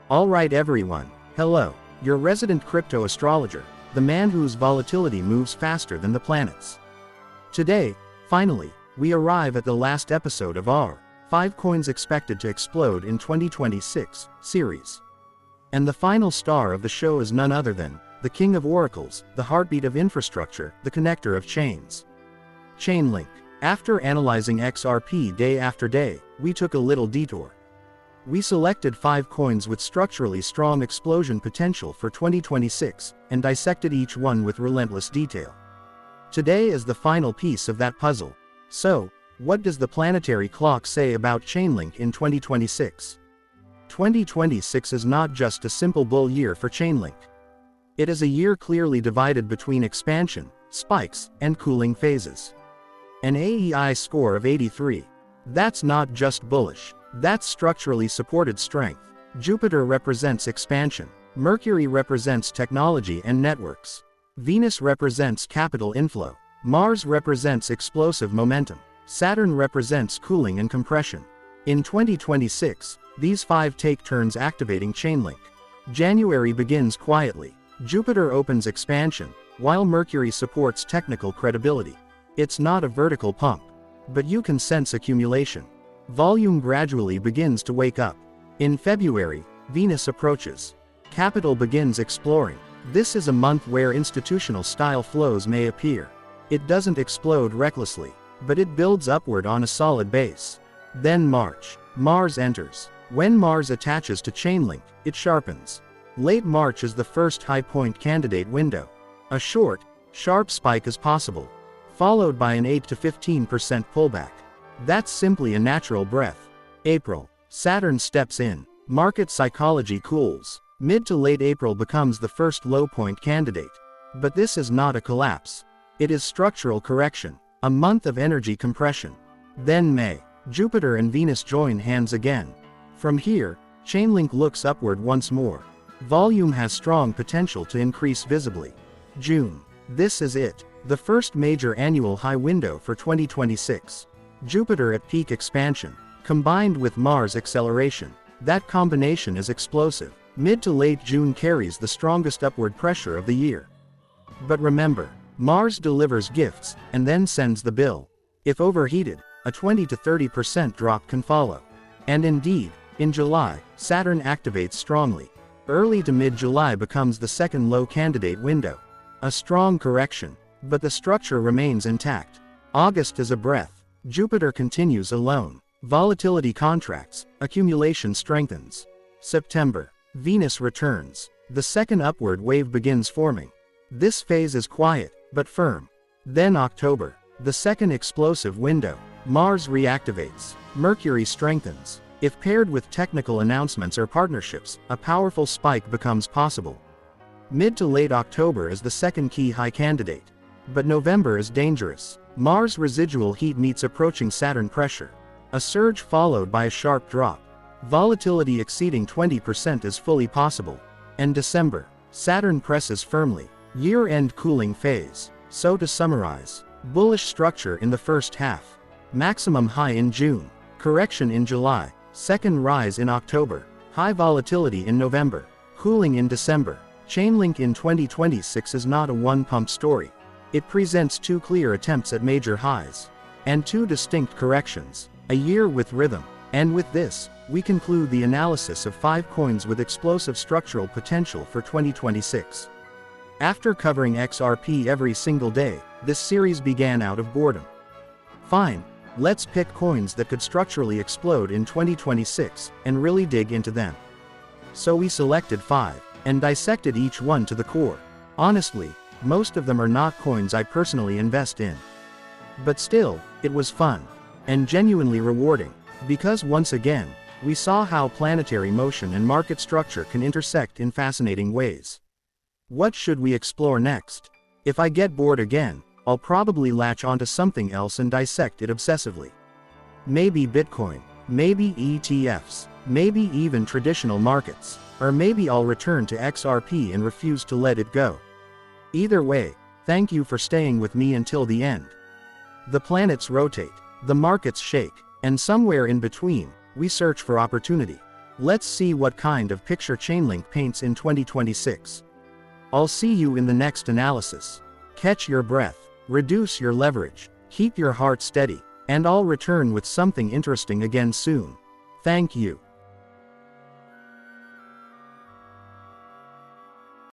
Alright everyone, hello, your resident crypto astrologer, the man whose volatility moves faster than the planets. Today, finally, we arrive at the last episode of our 5 coins expected to explode in 2026 series. And the final star of the show is none other than the king of oracles, the heartbeat of infrastructure, the connector of chains. Chainlik. After analyzing XRP day after day, we took a little detour. We selected 5 coins with structurally strong explosion potential for 2026, and dissected each one with relentless detail. Today is the final piece of that puzzle. So, what does the planetary clock say about Chainlik in 2026? 2026 is not just a simple bull year for Chainlik. It is a year clearly divided between expansion, spikes, and cooling phases. An AEI score of 83. That's not just bullish, that's structurally supported strength. Jupiter represents expansion, Mercury represents technology and networks, Venus represents capital inflow, Mars represents explosive momentum, Saturn represents cooling and compression. In 2026, these 5 take turns activating Chainlik. January begins quietly. Jupiter opens expansion, while Mercury supports technical credibility. It's not a vertical pump, but you can sense accumulation. Volume gradually begins to wake up. In February, Venus approaches. Capital begins exploring. This is a month where institutional style flows may appear. It doesn't explode recklessly, but it builds upward on a solid base. Then March. Mars enters. When Mars attaches to Chainlik, it sharpens. Late March is the first high point candidate window. A short, sharp spike is possible, followed by an 8 to 15% pullback. That's simply a natural breath. April. Saturn steps in. Market psychology cools. Mid to late April becomes the first low point candidate. But this is not a collapse. It is structural correction, a month of energy compression. Then May. Jupiter and Venus join hands again. From here, Chainlik looks upward once more. Volume has strong potential to increase visibly. June. This is it. The first major annual high window for 2026. Jupiter at peak expansion, combined with Mars acceleration. That combination is explosive. Mid to late June carries the strongest upward pressure of the year. But remember, Mars delivers gifts, and then sends the bill. If overheated, a 20 to 30% drop can follow. And indeed, in July, Saturn activates strongly. Early to mid-July becomes the second low candidate window. A strong correction, but the structure remains intact. August is a breath. Jupiter continues alone. Volatility contracts, accumulation strengthens. September. Venus returns. The second upward wave begins forming. This phase is quiet, but firm. Then October. The second explosive window. Mars reactivates. Mercury strengthens. If paired with technical announcements or partnerships, a powerful spike becomes possible. Mid to late October is the second key high candidate. But November is dangerous. Mars residual heat meets approaching Saturn pressure. A surge followed by a sharp drop. Volatility exceeding 20% is fully possible. And December. Saturn presses firmly. Year-end cooling phase. So to summarize, bullish structure in the first half. Maximum high in June. Correction in July. Second rise in October. High volatility in November. Cooling in December. Chainlik in 2026 is not a one-pump story. It presents 2 clear attempts at major highs. And 2 distinct corrections. A year with rhythm. And with this, we conclude the analysis of 5 coins with explosive structural potential for 2026. After covering XRP every single day, this series began out of boredom. Fine. Let's pick coins that could structurally explode in 2026, and really dig into them. So we selected 5, and dissected each one to the core. Honestly, most of them are not coins I personally invest in. But still, it was fun. And genuinely rewarding. Because once again, we saw how planetary motion and market structure can intersect in fascinating ways. What should we explore next? If I get bored again, I'll probably latch onto something else and dissect it obsessively. Maybe Bitcoin, maybe ETFs, maybe even traditional markets, or maybe I'll return to XRP and refuse to let it go. Either way, thank you for staying with me until the end. The planets rotate, the markets shake, and somewhere in between, we search for opportunity. Let's see what kind of picture Chainlink paints in 2026. I'll see you in the next analysis. Catch your breath, reduce your leverage, keep your heart steady, and I'll return with something interesting again soon. Thank you.